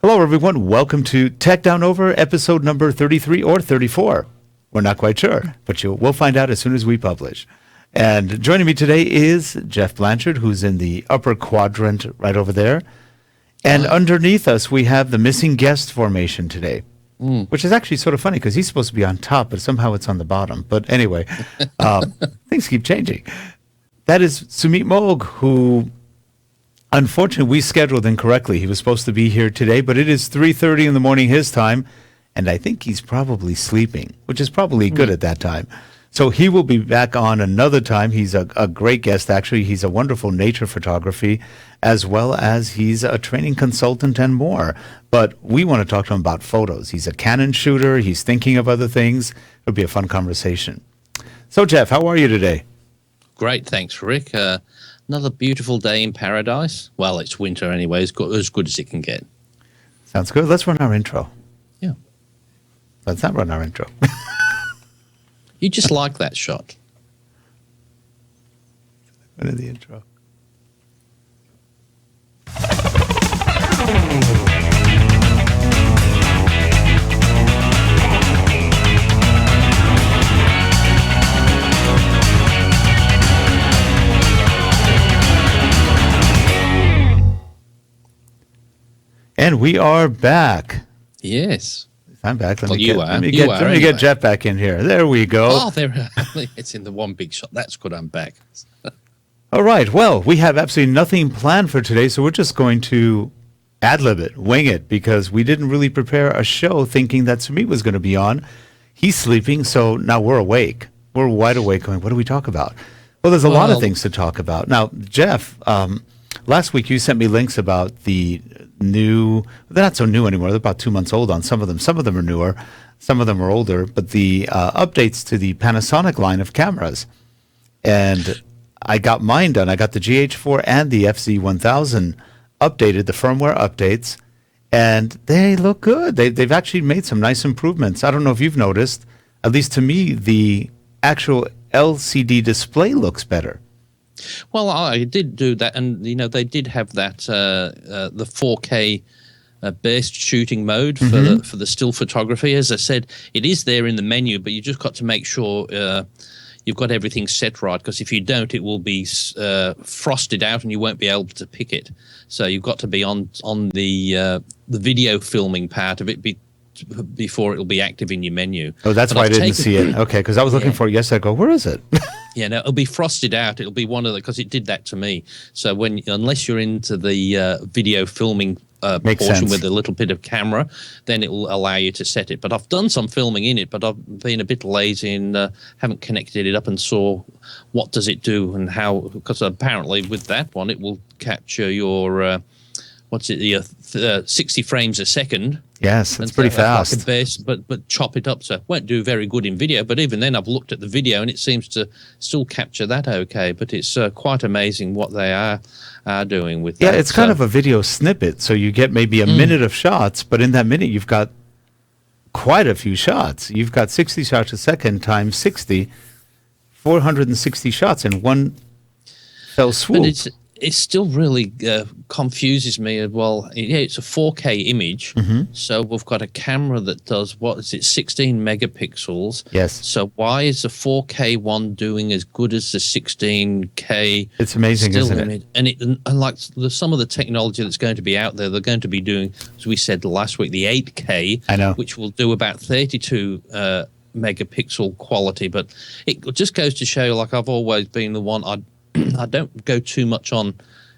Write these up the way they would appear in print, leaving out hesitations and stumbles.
Hello, everyone. Welcome to Tech Down Over, episode number 33 or 34. We're not quite sure, but we'll find out as soon as we publish. And joining me today is Jeff Blanchard, who's in the upper quadrant right over there. And underneath us, we have the missing guest formation today, which is actually sort of funny because he's supposed to be on top, but somehow it's on the bottom. But anyway, things keep changing. That is Sumeet Moghe, who... unfortunately, we scheduled incorrectly. He was supposed to be here today, but it is 3:30 in the morning his time, and I think he's probably sleeping, which is probably good at that time. So he will be back on another time. He's a great guest, actually. He's a wonderful nature photography, as well as he's a training consultant and more. But we want to talk to him about photos. He's a Canon shooter. He's thinking of other things. It'll be a fun conversation. So, Jeff, how are you today? Great, thanks, Rick. Another beautiful day in paradise. Well, it's winter anyway, as good as it can get. Sounds good. Let's run our intro. Yeah. Let's not run our intro. You just like that shot. Run the intro. And we are back. Yes. I'm back. Let me anyway. get Jeff back in here. There we go. Oh, it's in the one big shot. That's good. I'm back. All right. Well, we have absolutely nothing planned for today, so we're just going to ad-lib it, wing it, because we didn't really prepare a show thinking that Sumeet was going to be on. He's sleeping, so now we're awake. We're wide awake going, what do we talk about? Well, there's a lot of things to talk about. Now, Jeff, last week you sent me links about the new, they're not so new anymore. They're about 2 months old on some of them. Some of them are newer. Some of them are older. But the updates to the Panasonic line of cameras. And I got mine done. I got the GH4 and the FZ1000 updated, the firmware updates. And they look good. They've actually made some nice improvements. I don't know if you've noticed. At least to me, the actual LCD display looks better. Well, I did do that, and they did have that the 4K based shooting mode for the still photography. As I said, it is there in the menu, but you just got to make sure you've got everything set right, because if you don't, it will be frosted out, and you won't be able to pick it. So you've got to be on the video filming part of it before it'll be active in your menu. Oh, that's why I didn't see it. Okay, because I was looking for it yesterday. I go, where is it? Yeah, no, it'll be frosted out. It'll be one of the, because it did that to me. So unless you're into the video filming portion with a little bit of camera, then it will allow you to set it. But I've done some filming in it, but I've been a bit lazy and haven't connected it up and saw what does it do and how, because apparently with that one, it will capture your, 60 frames a second. Yes, that's pretty fast. Like a base, but chop it up, so it won't do very good in video. But even then, I've looked at the video, and it seems to still capture that okay. But it's quite amazing what they are doing with that. Yeah, it's kind of a video snippet, so you get maybe a minute of shots, but in that minute, you've got quite a few shots. You've got 60 shots a second times 60, 460 shots in one fell swoop. But it still really confuses me. Well, yeah, it's a 4K image, so we've got a camera that does, 16 megapixels. Yes. So why is the 4K one doing as good as the 16K? It's amazing, isn't it? And like some of the technology that's going to be out there, they're going to be doing, as we said last week, the 8K, I know, which will do about 32 megapixel quality. But it just goes to show, like I've always been the one, I don't go too much on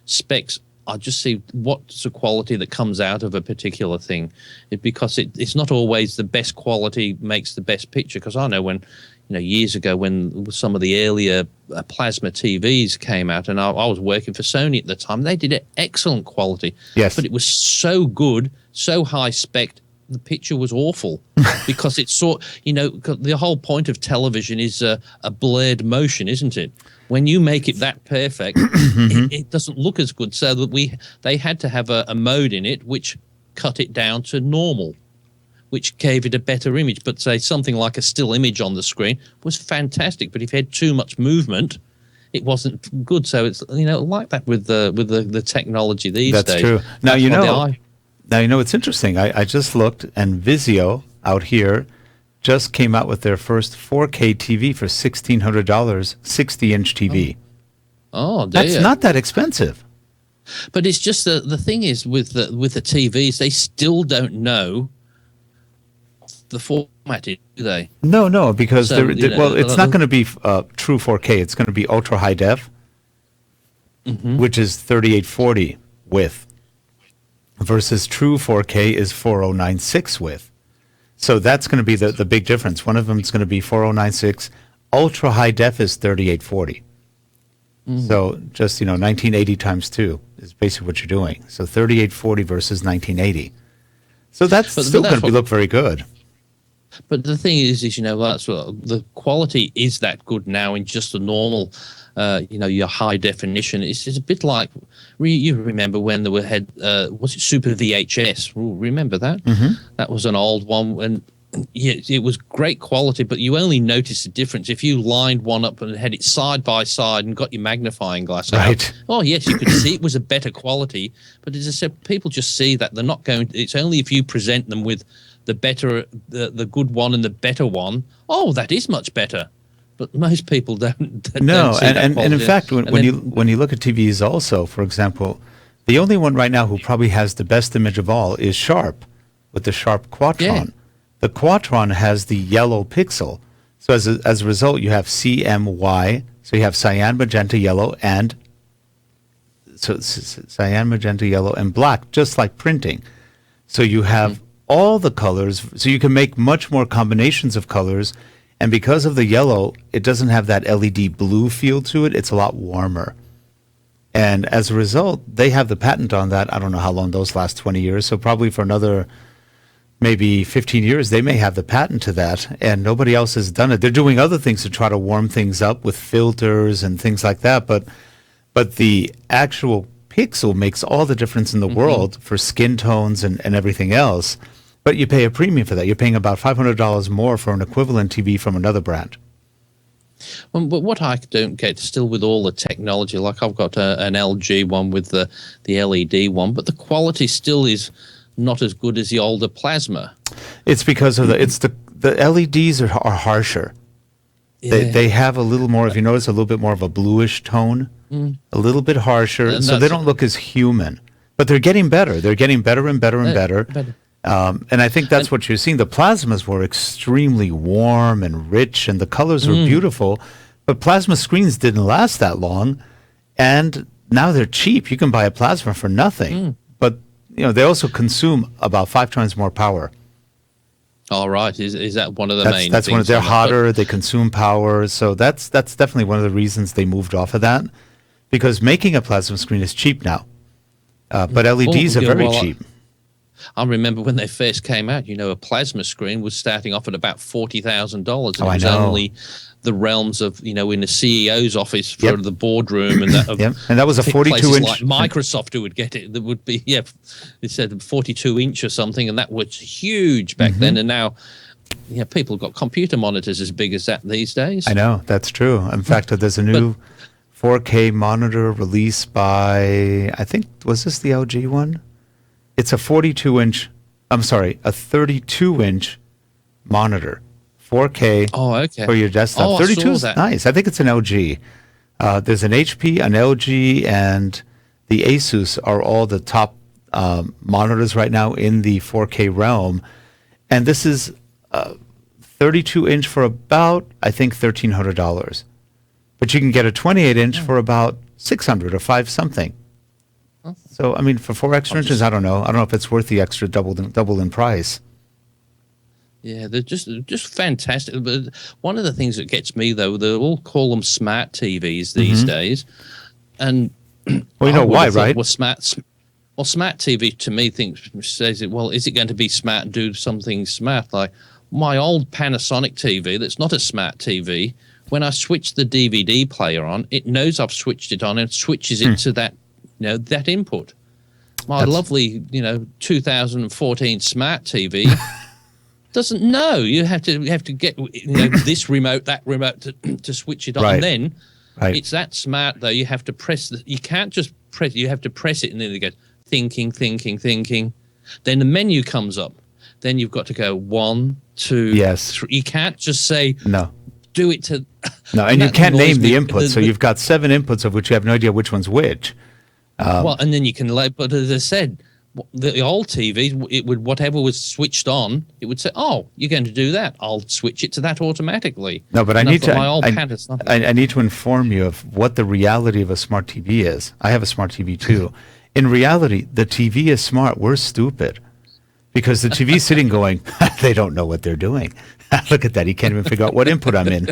specs. I just see what's the quality that comes out of a particular thing, because it's not always the best quality makes the best picture. Because I know when, years ago when some of the earlier plasma TVs came out, and I was working for Sony at the time, they did excellent quality. Yes. But it was so good, so high spec, the picture was awful because it's the whole point of television is a blurred motion, isn't it? When you make it that perfect, it doesn't look as good. So that they had to have a mode in it which cut it down to normal, which gave it a better image. But say something like a still image on the screen was fantastic, but if you had too much movement, it wasn't good. So it's like that with the technology these days. That's true. Now Now, you know, it's interesting. I just looked, and Vizio out here just came out with their first 4K TV for $1,600, 60-inch TV. Oh, That's not that expensive. But it's just the thing is with the TVs, they still don't know the format, do they? No, because So, well, it's not going to be true 4K. It's going to be ultra high def, which is 3840 width, versus true 4K is 4096 width. So that's going to be the big difference. One of them is going to be 4096. Ultra high def is 3840. So just 1980 times 2 is basically what you're doing. So 3840 versus 1980. So that's still going to look very good. But the thing is that's what the quality is that good now in just the normal, your high definition. It's a bit like you remember when there was it Super VHS? Remember that? That was an old one, and yeah, it was great quality, but you only noticed the difference if you lined one up and had it side by side and got your magnifying glass out. Oh yes, you could see it was a better quality, but as I said, people just see that they're not going. It's only if you present them with the better, the good one and the better one. Oh, that is much better. But most people don't. No, don't see and in fact, when you look at TVs, also, for example, the only one right now who probably has the best image of all is Sharp, with the Sharp Quatron. Yeah. The Quatron has the yellow pixel, so as a result, you have CMY. So you have cyan, magenta, yellow, and cyan, magenta, yellow, and black, just like printing. So you have all the colors, so you can make much more combinations of colors. And because of the yellow, it doesn't have that LED blue feel to it. It's a lot warmer. And as a result, they have the patent on that. I don't know how long those last 20 years. So probably for another maybe 15 years, they may have the patent to that. And nobody else has done it. They're doing other things to try to warm things up with filters and things like that. But the actual pixel makes all the difference in the world for skin tones and everything else. But you pay a premium for that. You're paying about $500 more for an equivalent TV from another brand. But what I don't get, still with all the technology, like I've got an LG one with the LED one, but the quality still is not as good as the older plasma. It's because of the LEDs are harsher. Yeah. They have a little more, if you notice, a little bit more of a bluish tone, a little bit harsher, And so they don't look as human. But they're getting better. They're getting better and better and better. And I think that's what you're seeing. The plasmas were extremely warm and rich, and the colors were beautiful. But plasma screens didn't last that long, and now they're cheap. You can buy a plasma for nothing. But they also consume about 5 times more power. All right, is that one of the main? That's things one of they're on that? hotter. They consume power, so that's definitely one of the reasons they moved off of that. Because making a plasma screen is cheap now, but LEDs are very cheap. I remember when they first came out, a plasma screen was starting off at about $40,000. Oh, it was I know. only the realms of, in the CEO's office for the boardroom. And that, and that was a 42-inch. Like Microsoft who would get it. That would be, it said 42-inch or something, and that was huge back then. And now, people have got computer monitors as big as that these days. I know, that's true. In fact, there's a new 4K monitor released by, I think, was this the LG one? It's a 42-inch, a 32-inch monitor, 4K for your desktop. 32 is nice. I think it's an LG. There's an HP, an LG, and the Asus are all the top monitors right now in the 4K realm. And this is 32-inch for about, I think, $1,300. But you can get a 28-inch for about $600 or $5 something. So, I mean, for 4 extra inches, I don't know. I don't know if it's worth the extra double in price. Yeah, they're just fantastic. But one of the things that gets me, though, they all call them smart TVs these days. And well, you know why, right? Smart TV to me says, is it going to be smart and do something smart? Like my old Panasonic TV that's not a smart TV, when I switch the DVD player on, it knows I've switched it on and switches it to that that input. My lovely, 2014 smart TV doesn't know. You have to get this remote, that remote to switch it on. Right. And then Right. it's that smart though. You have to press you can't just press. You have to press it, and then it goes thinking. Then the menu comes up. Then you've got to go 1, 2, Yes. 3. You can't just say No. do it to. No, and you that can't annoys name the me. inputs. So you've got 7 inputs of which you have no idea which one's which. Well, and then you can but as I said, the old TVs, it would, whatever was switched on, it would say, "Oh, you're going to do that. I'll switch it to that automatically." No, but And I need to. My old pad is not. I need to inform you of what the reality of a smart TV is. I have a smart TV too. In reality, the TV is smart. We're stupid because the TV is sitting going, they don't know what they're doing. Look at that. He can't even figure out what input I'm in.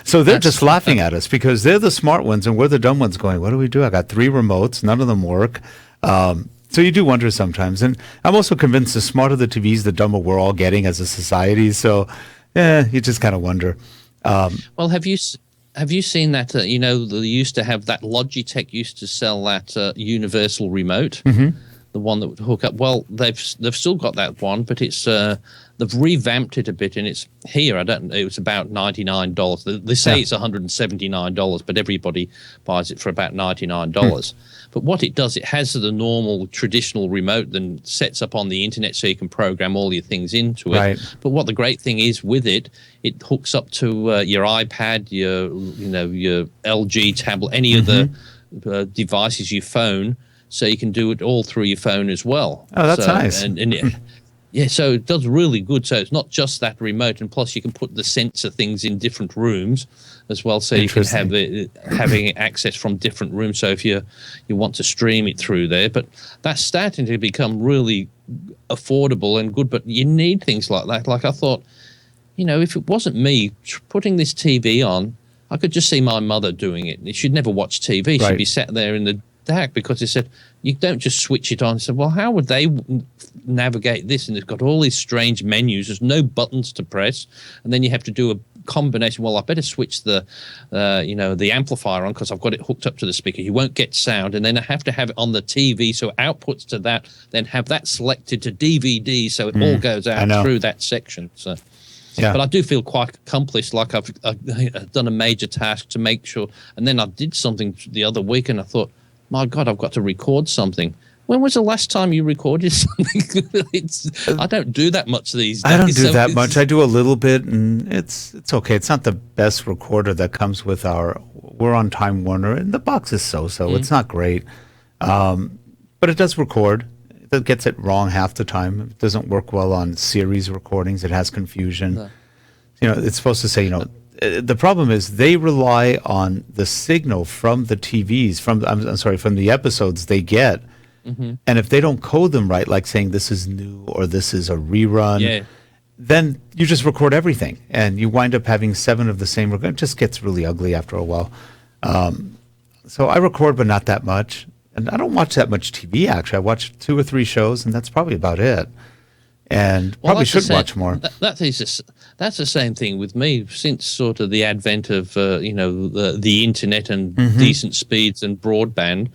So they're just laughing at us because they're the smart ones and we're the dumb ones going, what do we do? I got 3 remotes. None of them work. So you do wonder sometimes. And I'm also convinced the smarter the TVs, the dumber we're all getting as a society. So you just kind of wonder. Well, have you seen that? They used to have that Logitech used to sell that universal remote, the one that would hook up. Well, they've still got that one, but it's they've revamped it a bit, and it's here. I don't know. It was about $99. They say it's $179, but everybody buys it for about $99. But what it does, it has the normal traditional remote, then sets up on the internet so you can program all your things into it. Right. But what the great thing is with it, it hooks up to your iPad, your LG tablet, any of the devices, your phone, so you can do it all through your phone as well. Oh, that's nice. Yeah, so it does really good. So it's not just that remote, and plus you can put the sensor things in different rooms as well, so you can have having access from different rooms. So if you want to stream it through there, but that's starting to become really affordable and good. But you need things like that. Like I thought, if it wasn't me putting this TV on, I could just see my mother doing it. She'd never watch TV. Right. She'd be sat there in the dark because they said you don't just switch it on. I said, well, how would they navigate this? And it's got all these strange menus. There's no buttons to press, and then you have to do a combination. Well, I better switch the amplifier on because I've got it hooked up to the speaker. You won't get sound, and then I have to have it on the TV, so outputs to that. Then have that selected to DVD, so it all goes out through that section. So. Yeah. But I do feel quite accomplished, like I've done a major task to make sure. And then I did something the other week, and I thought, my God, I've got to record something. When was the last time you recorded something? I don't do that much these days. I don't do that much. I do a little bit, and it's okay. It's not the best recorder that comes with we're on Time Warner, and the box is so. It's not great. But it does record. It gets it wrong half the time. It doesn't work well on series recordings. It has confusion. No. It's supposed to say, the problem is they rely on the signal from the TVs, from the episodes they get. And if they don't code them right, like saying this is new or this is a rerun, then you just record everything. And you wind up having 7 of the same. It just gets really ugly after a while. So I record, but not that much. And I don't watch that much TV, actually. I watch 2 or 3 shows, and that's probably about it. And probably should watch more. That's the same thing with me since sort of the advent of the internet and decent speeds and broadband.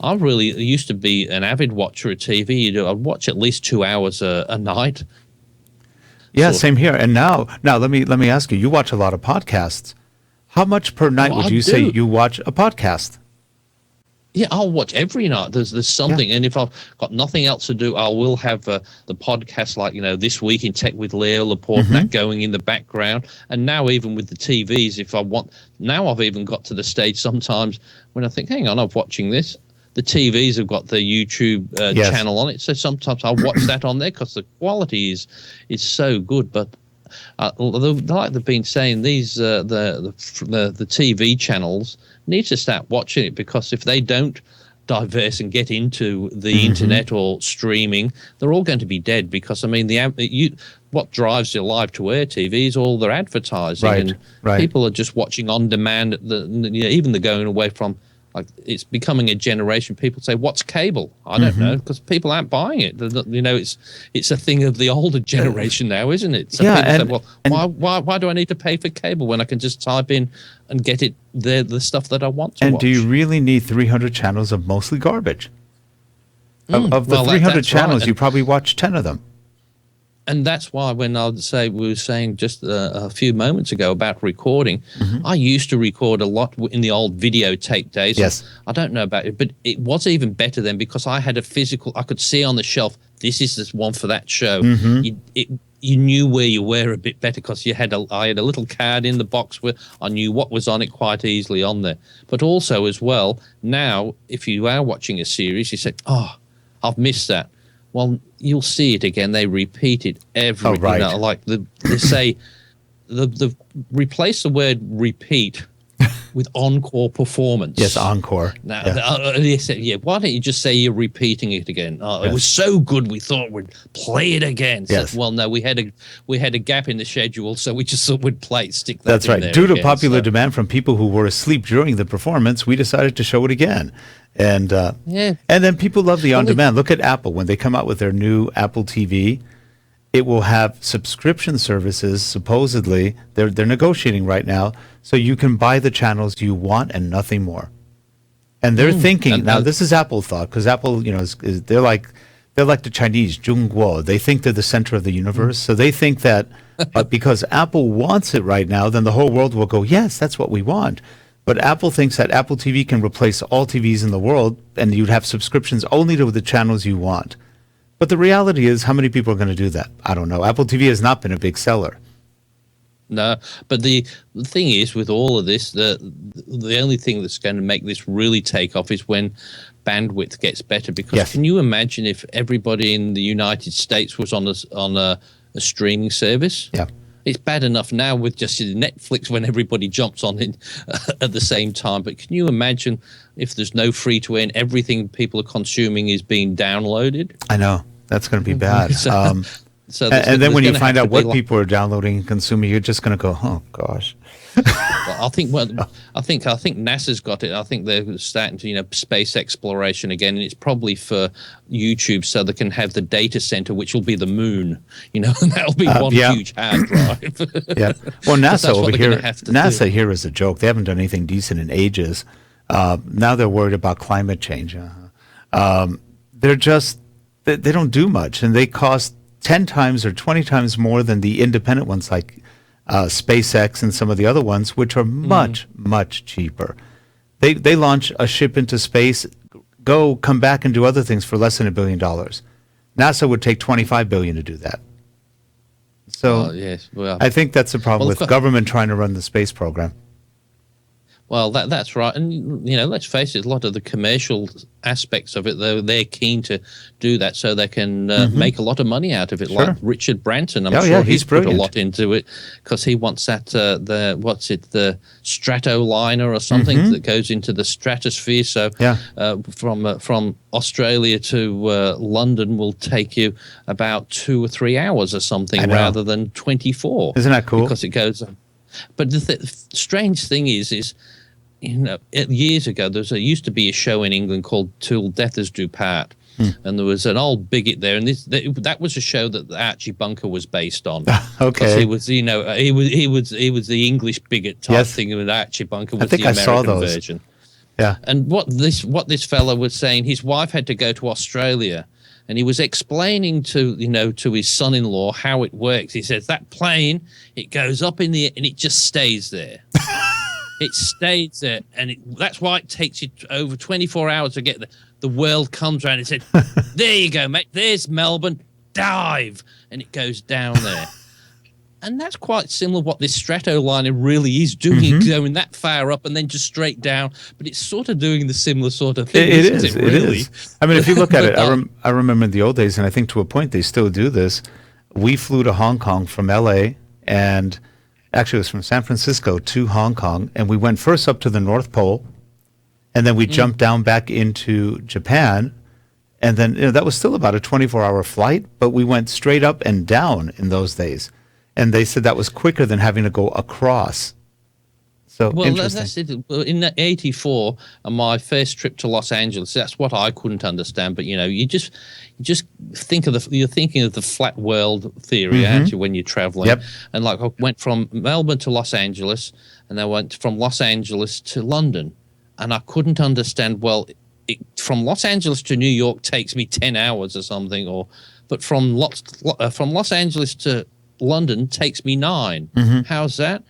I really used to be an avid watcher of TV. I'd watch at least 2 hours a night. Yeah, same here. And now let me ask you. You watch a lot of podcasts. How much per night would you say you watch a podcast? Yeah, I'll watch every night. There's something, and if I've got nothing else to do, I will have the podcast like This Week in Tech with Leo Laporte that going in the background. And now even with the TVs, if I want, now I've even got to the stage sometimes when I think, hang on, I'm watching this. The TVs have got the YouTube channel on it, so sometimes I'll watch that on there because the quality is so good. But like they've been saying, these the TV channels need to start watching it, because if they don't diverse and get into the internet or streaming, they're all going to be dead. Because I mean, what drives your live to air TV is all their advertising, and people are just watching on demand. Even the going away from. Like, it's becoming a generation. People say, "What's cable?" I don't know, because people aren't buying it. It's a thing of the older generation now, isn't it? So people say, "Well, why do I need to pay for cable when I can just type in and get it the stuff that I want to watch?" And do you really need 300 channels of mostly garbage? Of the 300 channels, you probably watch 10 of them. And that's why when we were saying just a few moments ago about recording, I used to record a lot in the old videotape days. Yes. I don't know about it, but it was even better then, because I had I could see on the shelf this is the one for that show. Mm-hmm. You knew where you were a bit better because I had a little card in the box where I knew what was on it quite easily on there. But also as well, now if you are watching a series, you say, "Oh, I've missed that." Well, you'll see it again. They repeat it every. Right. Like they say, the replace the word repeat with encore performance. Yes, encore. Now, they said, why don't you just say you're repeating it again? Oh, yes. It was so good we thought we'd play it again. Yes. So, well, no, we had a gap in the schedule, so we just thought we'd stick that. That's in right. there Due to again, popular demand from people who were asleep during the performance, we decided to show it again. And and then people love the on-demand. Look at Apple. When they come out with their new Apple TV, it will have subscription services, supposedly. They're negotiating right now, so you can buy the channels you want and nothing more. And they're thinking, now this is Apple thought, because Apple, they're like the Chinese, Zhongguo. They think they're the center of the universe. So they think that because Apple wants it right now, then the whole world will go, yes, that's what we want. But Apple thinks that Apple TV can replace all TVs in the world, and you'd have subscriptions only to the channels you want. But the reality is, how many people are going to do that? I don't know. Apple TV has not been a big seller. No, but the thing is, with all of this, the only thing that's going to make this really take off is when bandwidth gets better. Because can you imagine if everybody in the United States was on a streaming service? Yeah. It's bad enough now with just Netflix when everybody jumps on it at the same time. But can you imagine if there's no free to air and everything people are consuming is being downloaded? I know. That's going to be bad. And then when you find out what people are downloading and consuming, you're just going to go, oh, gosh. Well, I think NASA's got it. I think they're starting to space exploration again, and it's probably for YouTube, so they can have the data center, which will be the moon. And that'll be one huge hard drive. Well, NASA over here, NASA here is a joke. They haven't done anything decent in ages. Now they're worried about climate change. They're just they don't do much, and they cost 10 times or 20 times more than the independent ones like SpaceX and some of the other ones, which are much, much cheaper. They launch a ship into space, come back and do other things for less than $1 billion. NASA would take $25 billion to do that. So I think that's the problem with government trying to run the space program. Well, that's right. And, let's face it, a lot of the commercial aspects of it, though, they're keen to do that so they can make a lot of money out of it. Sure. Like Richard Branson, I'm sure he's put a lot into it because he wants that, the Stratoliner or something that goes into the stratosphere. So from Australia to London will take you about 2 or 3 hours or something rather than 24. Isn't that cool? Because it goes... But the strange thing is years ago there used to be a show in England called Till Death Us Do Part, and there was an old bigot there, and that was a show that Archie Bunker was based on. Okay, he was he was the English bigot type thing, and Archie Bunker was the American version. Yeah, and what this fella was saying, his wife had to go to Australia. And he was explaining to his son-in-law how it works. He says that plane, it goes up in the air and it just stays there. It stays there, and that's why it takes you over 24 hours to get there. The world comes around and said, "There you go, mate. There's Melbourne. Dive," and it goes down there. And that's quite similar what this Stratoliner really is doing, going that far up and then just straight down. But it's sort of doing the similar sort of thing. It is. I mean, if you look at it, I remember in the old days, and I think to a point they still do this. We flew to Hong Kong from L.A., and actually it was from San Francisco to Hong Kong, and we went first up to the North Pole, and then we jumped down back into Japan. And then that was still about a 24-hour flight, but we went straight up and down in those days. And they said that was quicker than having to go across. So that's it. In '84, on my first trip to Los Angeles, that's what I couldn't understand. But you just think of you're thinking of the flat world theory, aren't you, when you're traveling? Yep. And like I went from Melbourne to Los Angeles, and I went from Los Angeles to London, and I couldn't understand. Well, from Los Angeles to New York takes me 10 hours or something, but from Los Angeles to London takes me 9. How's that?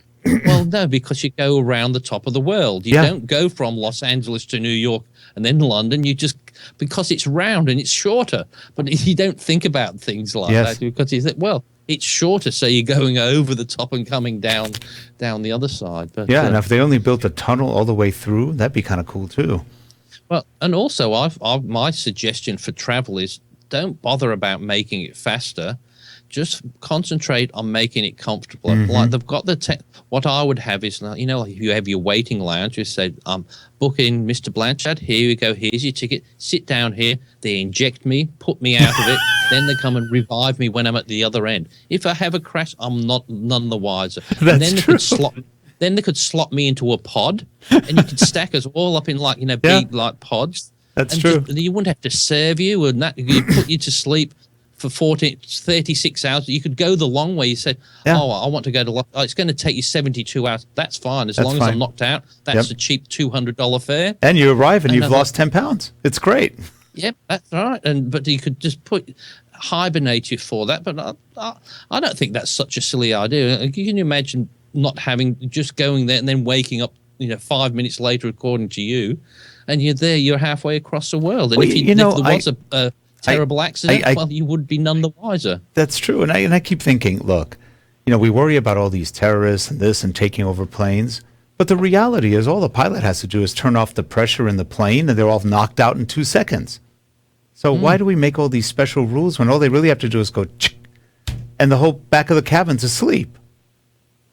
Well, no, because you go around the top of the world. You don't go from Los Angeles to New York and then London. You just, because it's round and it's shorter. But you don't think about things like that, because you think, well, it's shorter, so you're going over the top and coming down the other side. But and if they only built a tunnel all the way through, that'd be kind of cool too. Well, and also, my suggestion for travel is don't bother about making it faster. Just concentrate on making it comfortable. Like they've got what I would have is, if you have your waiting lounge, you say, book in Mr. Blanchard. Here you go. Here's your ticket. Sit down here. They inject me, put me out of it. Then they come and revive me when I'm at the other end. If I have a crash, I'm none the wiser. That's then true. Then they could slot me into a pod, and you could stack us all up in big pods. That's true. You wouldn't have to serve you, and you put you to sleep for 36 hours. You could go the long way. You say, I want to go to it's going to take you 72 hours. That's fine. As long as I'm knocked out, that's a cheap $200 fare. And you arrive and you've lost 10 pounds. It's great. Yep, that's right. But you could just hibernate you for that. But I don't think that's such a silly idea. Can you imagine not just going there and then waking up 5 minutes later, according to you, and you're halfway across the world. And if there was a terrible accident, you would be none the wiser. That's true. And I keep thinking, look, we worry about all these terrorists and this and taking over planes. But the reality is all the pilot has to do is turn off the pressure in the plane and they're all knocked out in 2 seconds. So why do we make all these special rules when all they really have to do is go and the whole back of the cabin's asleep?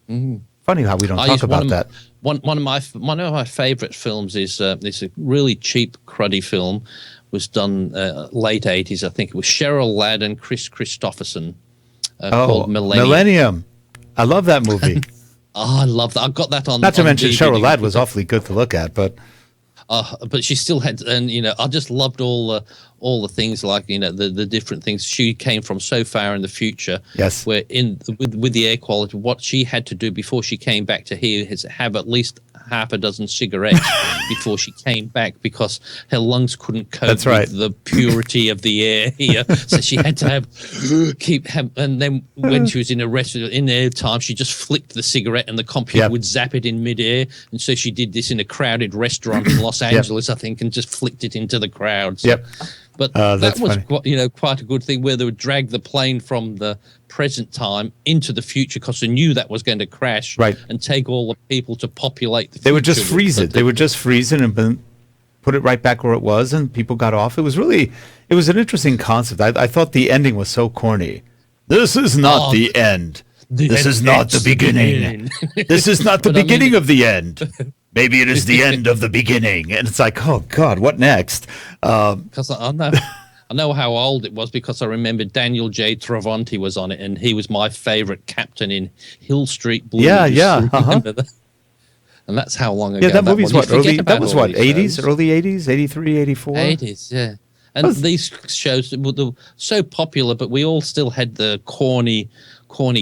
Funny how we don't talk about that. One of my favorite films is it's a really cheap, cruddy film. Was done late 80s, I think. It was Cheryl Ladd and Chris Christopherson called Millennium. I love that movie. I love that. I got that on. Not to mention DVD. Cheryl Ladd was awfully good to look at, but she still had, and I just loved all the things like the different things. She came from so far in the future. Yes. Where with the air quality, what she had to do before she came back to here is have at least half a dozen cigarettes before she came back, because her lungs couldn't cope with the purity of the air here. So she had to and then when she was in a restaurant in air time, she just flicked the cigarette and the computer would zap it in midair. And so she did this in a crowded restaurant in Los Angeles, I think, and just flicked it into the crowd. So, but that was quite a good thing, where they would drag the plane from the present time into the future, because they knew that was going to crash and take all the people to populate the future. They would just freeze it. They would just freeze it and put it right back where it was, and people got off. It was an interesting concept. I thought the ending was so corny. This is not the end. This is not the beginning. This is not the beginning of the end. Maybe it is the end of the beginning. And it's like, oh, God, what next? Because I know how old it was, because I remember Daniel J. Travanti was on it, and he was my favorite captain in Hill Street Blues. Remember that? And that's how long ago. Yeah, that movie's early 80s, shows. early 80s, 83, 84? 80s, yeah. And these shows were so popular, but we all still had the corny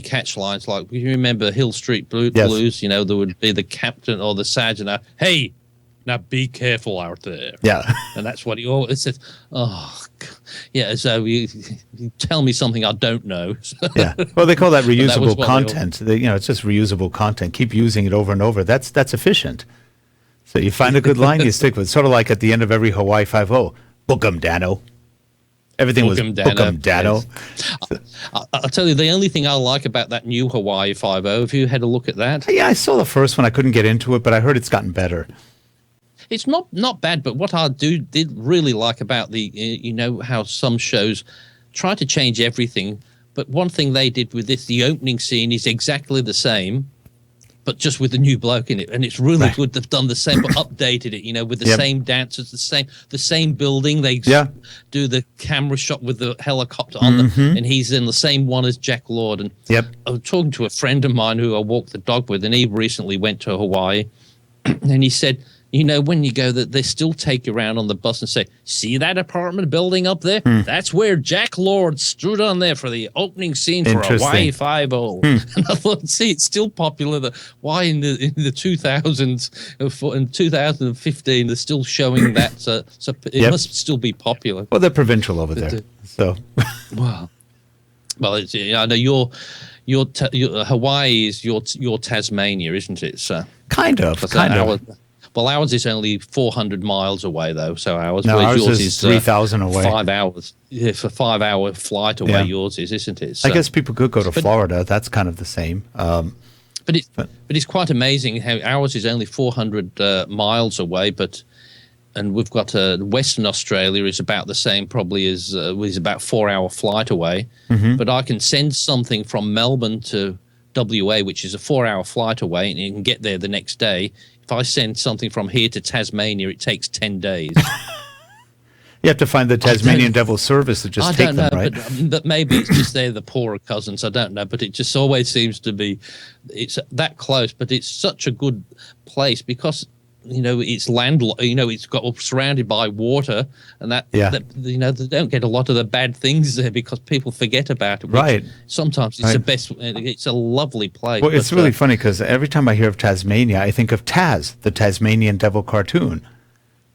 catch lines. Like, you remember Hill Street Blues? There would be the captain or the sergeant. Hey, now be careful out there. Yeah. And that's what he always says. Oh, yeah. So you tell me something I don't know. Yeah. Well, they call that reusable content. It's just reusable content. Keep using it over and over. That's efficient. So you find a good line, you stick with it. Sort of like at the end of every Hawaii Five-0, book 'em, Dano. Everything was book 'em, Dano. I'll tell you, the only thing I like about that new Hawaii Five-0, have you had a look at that? Yeah, I saw the first one. I couldn't get into it, but I heard it's gotten better. It's not bad, but what I did really like about how some shows try to change everything, but one thing they did with this, the opening scene is exactly the same, but just with a new bloke in it, and it's really good. They've done the same, but updated it, with the same dancers, the same building. They do the camera shot with the helicopter on them, and he's in the same one as Jack Lord. And I was talking to a friend of mine who I walked the dog with, and he recently went to Hawaii, and he said, when you go, they still take you around on the bus and say, see that apartment building up there? That's where Jack Lord stood on there for the opening scene for Hawaii Five-0. And I thought, it's still popular. Why in the 2000s, in 2015, they're still showing that? So it must still be popular. Well, they're provincial over there. So, well, I know Hawaii is your Tasmania, isn't it? So Kind of. well, ours is only 400 miles away, though. So Ours yours is 3,000 away. 5 hours. Yeah, for 5 hour flight away, yours is, isn't it? So, I guess people could go to Florida. That's kind of the same. But it's quite amazing how ours is only 400 miles away, and we've got Western Australia is about the same, probably as is about 4 hour flight away. Mm-hmm. But I can send something from Melbourne to WA, which is a 4 hour flight away, and you can get there the next day. If I send something from here to Tasmania, it takes 10 days. You have to find the Tasmanian Devil service to just take them, right? But maybe it's just they're the poorer cousins. I don't know, but it just always seems to be it's that close. But it's such a good place because it's landlocked. It's got surrounded by water, and that they don't get a lot of the bad things there because people forget about it. Right. Sometimes it's the best. It's a lovely place. Well, it's really funny because every time I hear of Tasmania, I think of Taz, the Tasmanian Devil cartoon.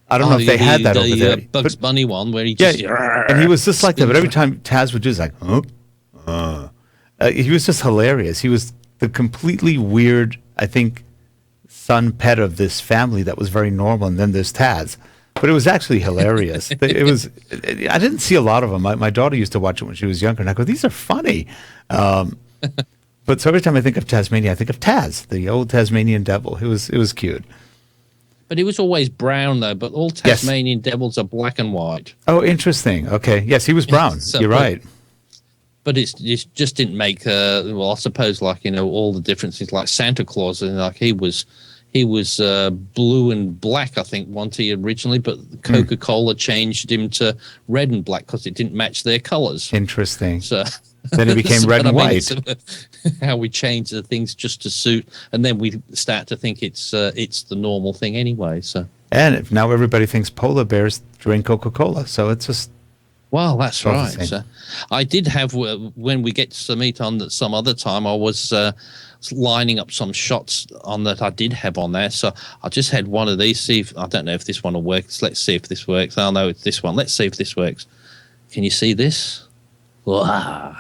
I don't know if they had that over there. Bugs Bunny one where he just and he was just like that. But every time Taz would do, it's like, he was just hilarious. He was the completely weird, I think, son pet of this family that was very normal, and then there's Taz. But it was actually hilarious. It was. I didn't see a lot of them. My daughter used to watch it when she was younger, and I go, "These are funny." But so every time I think of Tasmania, I think of Taz, the old Tasmanian devil. It was cute. But it was always brown, though. But all Tasmanian devils are black and white. Oh, interesting. Okay. Yes, he was brown. You're right. But it just didn't make. Well, I suppose all the differences, like Santa Claus, and like he was blue and black, I think, originally, but Coca-Cola changed him to red and black because it didn't match their colors. Interesting. So then it became red and white. How we change the things just to suit, and then we start to think it's the normal thing anyway. So and now everybody thinks polar bears drink Coca-Cola, so it's just. Well, that's right. So I did have, when we get to meet on some other time, I was lining up some shots on that I did have on there. So I just had one of these. I don't know if this one will work. Let's see if this works. Oh, no, it's this one. Let's see if this works. Can you see this? Wow.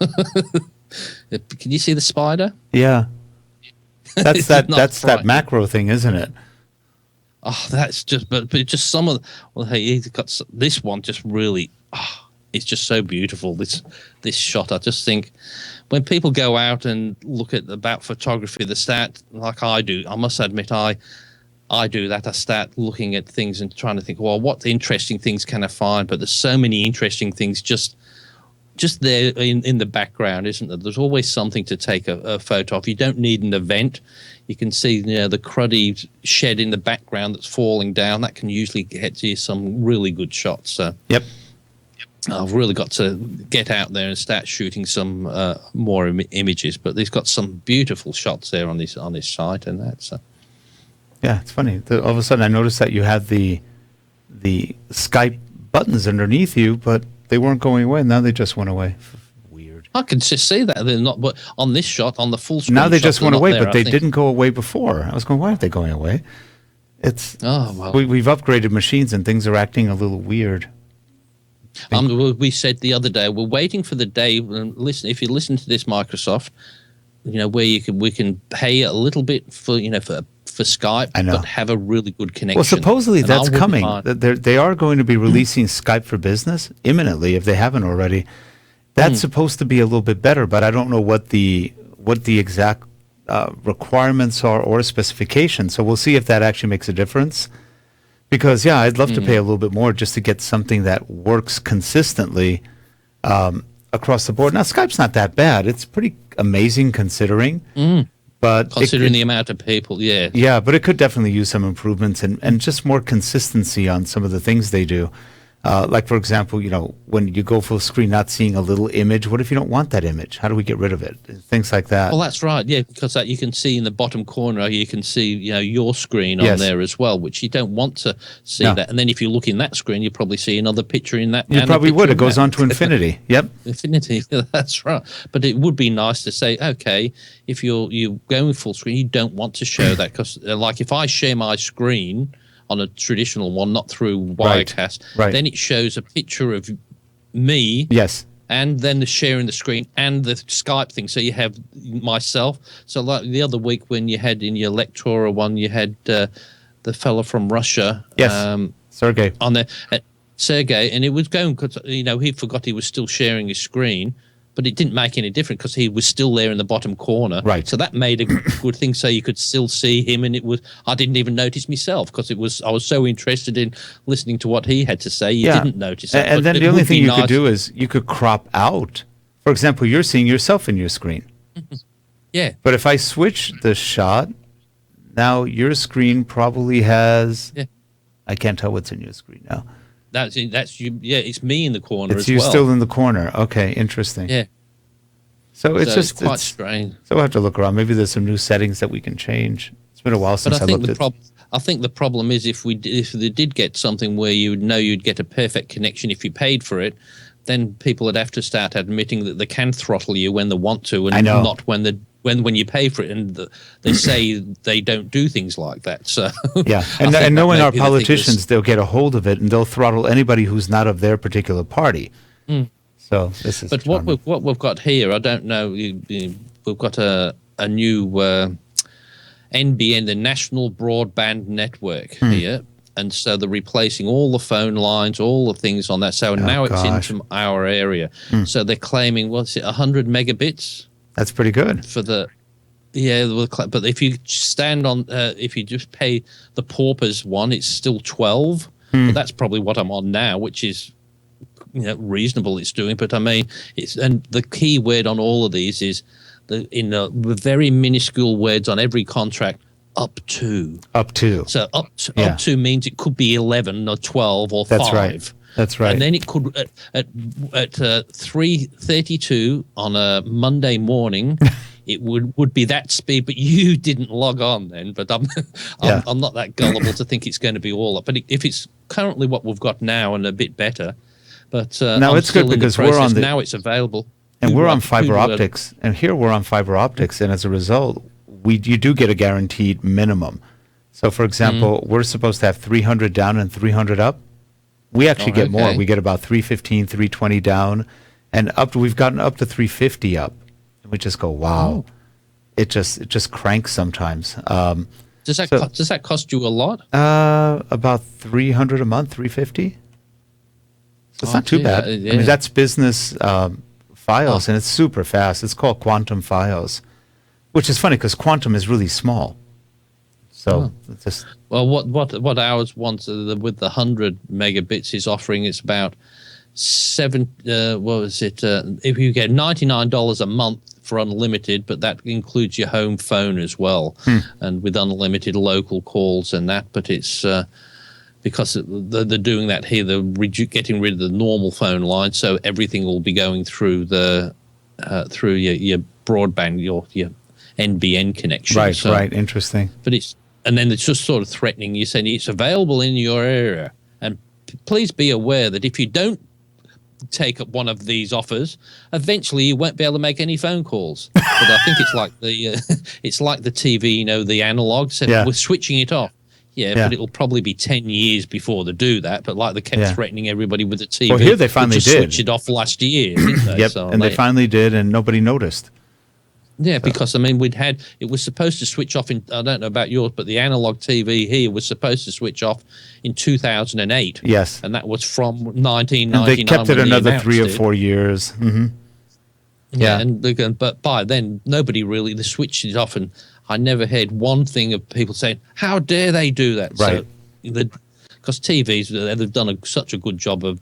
Can you see the spider? Yeah. That's that macro thing, isn't it? Oh, that's just, but just some of. Well, hey, he's got this one. Just really, it's just so beautiful. This shot. I just think when people go out and look about photography, they start like I do. I must admit, I do that. I start looking at things and trying to think, well, what interesting things can I find? But there's so many interesting things just there in the background, isn't there? There's always something to take a photo of. You don't need an event. You can see the cruddy shed in the background that's falling down. That can usually get you some really good shots. So yep. I've really got to get out there and start shooting some more images. But he's got some beautiful shots there on this site and that. So yeah, it's funny. All of a sudden, I noticed that you had the Skype buttons underneath you, but they weren't going away. Now they just went away. Weird. I can just see that they're not. But on this shot, on the full screen, now they just went away, there, but they didn't go away before. I was going, why aren't they going away? It's we've upgraded machines and things are acting a little weird. We said the other day we're waiting for the day. Listen, if you listen to this, Microsoft, where we can pay a little bit for Skype, but have a really good connection. Well, supposedly that's coming. They are going to be releasing Skype for Business imminently, if they haven't already. That's supposed to be a little bit better, but I don't know what the exact requirements are or specifications. So we'll see if that actually makes a difference. Because I'd love to pay a little bit more just to get something that works consistently across the board. Now Skype's not that bad; it's pretty amazing considering. But considering the amount of people, yeah, but it could definitely use some improvements and just more consistency on some of the things they do. Like, for example, when you go full screen, not seeing a little image. What if you don't want that image? How do we get rid of it? Things like that. Well, that's right. Yeah, because you can see in the bottom corner, you can see your screen on there as well, which you don't want to see that. And then if you look in that screen, you probably see another picture in that. You probably would. It goes on to infinity. Yep. Infinity. That's right. But it would be nice to say, okay, if you're going full screen, you don't want to show that because, like, if I share my screen on a traditional one, not through Wirecast, then it shows a picture of me and then the sharing the screen and the Skype thing. So you have myself. So like the other week when you had in your Lectora one, you had the fella from Russia. Yes, Sergey. On there, Sergey, and it was going because he forgot he was still sharing his screen, but it didn't make any difference because he was still there in the bottom corner. Right. So that made a good thing. So you could still see him, and I didn't even notice myself because I was so interested in listening to what he had to say. You didn't notice that. And then the only thing you could do is you could crop out. For example, you're seeing yourself in your screen. Yeah. But if I switch the shot, now your screen probably has. Yeah. I can't tell what's in your screen now. That's you. Yeah, it's me in the corner. It's you still in the corner. Okay, interesting. Yeah. So it's quite strange. So we'll have to look around. Maybe there's some new settings that we can change. It's been a while since I looked at. I think the problem is if they did get something where you would know you'd get a perfect connection if you paid for it, then people would have to start admitting that they can throttle you when they want to, and not when you pay for it. And they say they don't do things like that. So yeah, and knowing our politicians, they'll get a hold of it and they'll throttle anybody who's not of their particular party. Mm. So this is. But what we've got here, I don't know. We've got a new NBN, the National Broadband Network here. And so they're replacing all the phone lines, all the things on that. So now it's into our area. So they're claiming, 100 megabits? That's pretty good. For the, but if you stand on, if you just pay the paupers one, it's still 12. But that's probably what I'm on now, which is reasonable. It's doing, but I mean, and the key word on all of these is in the very minuscule words on every contract. Up to. So up to means it could be 11 or 12 or 5. That's right. And then it could at 3:32 on a Monday morning, it would be that speed. But you didn't log on then. But I'm not that gullible to think it's going to be all up. But if it's currently what we've got now and a bit better, but now it's good because we're on now it's available, and we're on fiber optics, and here we're on fiber optics, and as a result. You do get a guaranteed minimum. So, for example, we're supposed to have 300 down and 300 up. We actually get more. We get about 315, 320 down, and we've gotten up to 350 up. And we just go, wow. It just cranks sometimes. Does that cost you a lot? About 300 a month, 350. So it's not too bad. I mean, that's business files, and it's super fast. It's called Quantum Files. Which is funny because Quantum is really small. So it's just what ours wants with the 100 megabits is offering, it's about if you get $99 a month for unlimited, but that includes your home phone as well, and with unlimited local calls and that. But it's because they're doing that here, they're getting rid of the normal phone line, so everything will be going through through your broadband, your NBN connection. Right, interesting. But and then it's just sort of threatening you, saying it's available in your area. And please be aware that if you don't take up one of these offers, eventually you won't be able to make any phone calls. But I think it's like the TV, the analog. So we're switching it off. But it'll probably be 10 years before they do that. But they kept threatening everybody with the TV. Well, here they finally did. Switch it off last year, didn't they? Yep, and they finally did, and nobody noticed. Yeah, because it was supposed to switch off I don't know about yours, but the analog TV here was supposed to switch off in 2008. Yes. And that was from 1999. And they kept it another 3 or 4 years. Mm-hmm. Yeah. But by then, nobody really, the switch is off, and I never heard one thing of people saying, how dare they do that? Right. Because TVs, they've done such a good job of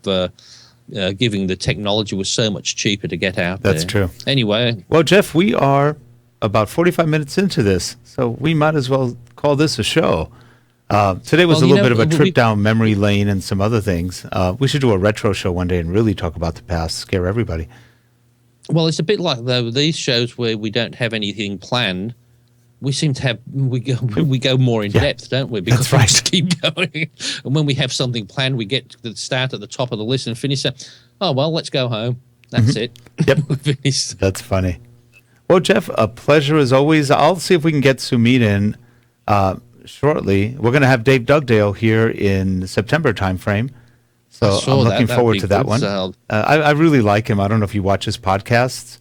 giving the technology was so much cheaper to get out there. That's true. Anyway. Well, Jeff, we are about 45 minutes into this, so we might as well call this a show. Today was a little bit of a trip down memory lane and some other things. We should do a retro show one day and really talk about the past, scare everybody. Well, it's a bit like these shows where we don't have anything planned. We seem to have we go more in depth, don't we? Because we just keep going. And when we have something planned, we get to the start at the top of the list and finish it. Oh well, let's go home. That's it. Yep, that's funny. Well, Jeff, a pleasure as always. I'll see if we can get Sumeet in shortly. We're going to have Dave Dugdale here in September timeframe. So saw I'm that. looking That'd forward be to that good, one. Sal. I really like him. I don't know if you watch his podcasts,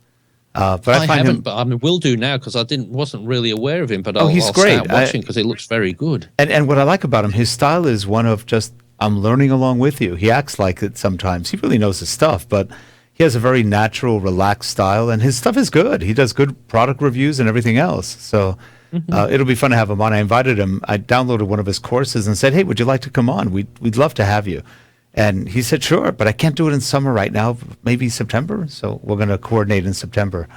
but I find haven't, him. but I will do now because I wasn't really aware of him. But He's I'll great. start watching because it looks very good. And what I like about him, his style is one of just, I'm learning along with you. He acts like it sometimes. He really knows his stuff, but he has a very natural, relaxed style, and his stuff is good. He does good product reviews and everything else. So it'll be fun to have him on. I invited him. I downloaded one of his courses and said, hey, would you like to come on? We'd love to have you. And he said, sure, but I can't do it in summer right now, maybe September. So we're going to coordinate in September.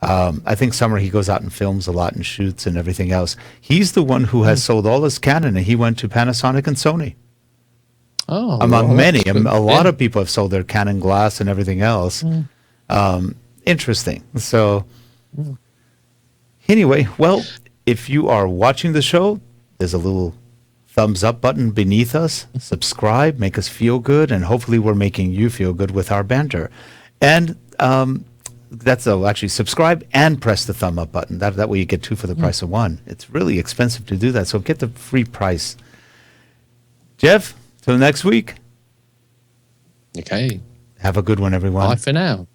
I think summer he goes out and films a lot and shoots and everything else. He's the one who has sold all his Canon, and he went to Panasonic and Sony. Oh, Among well, many. that's good. A lot Yeah. of people have sold their Canon glass and everything else. Interesting. So anyway, well, if you are watching the show, there's a little thumbs up button beneath us. Subscribe, make us feel good, and hopefully we're making you feel good with our banter. And actually subscribe and press the thumb up button. That way you get two for the price of one. It's really expensive to do that, so get the free price. Jeff, till next week. Okay. Have a good one, everyone. Bye for now.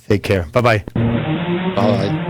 Take care. Bye-bye. Bye.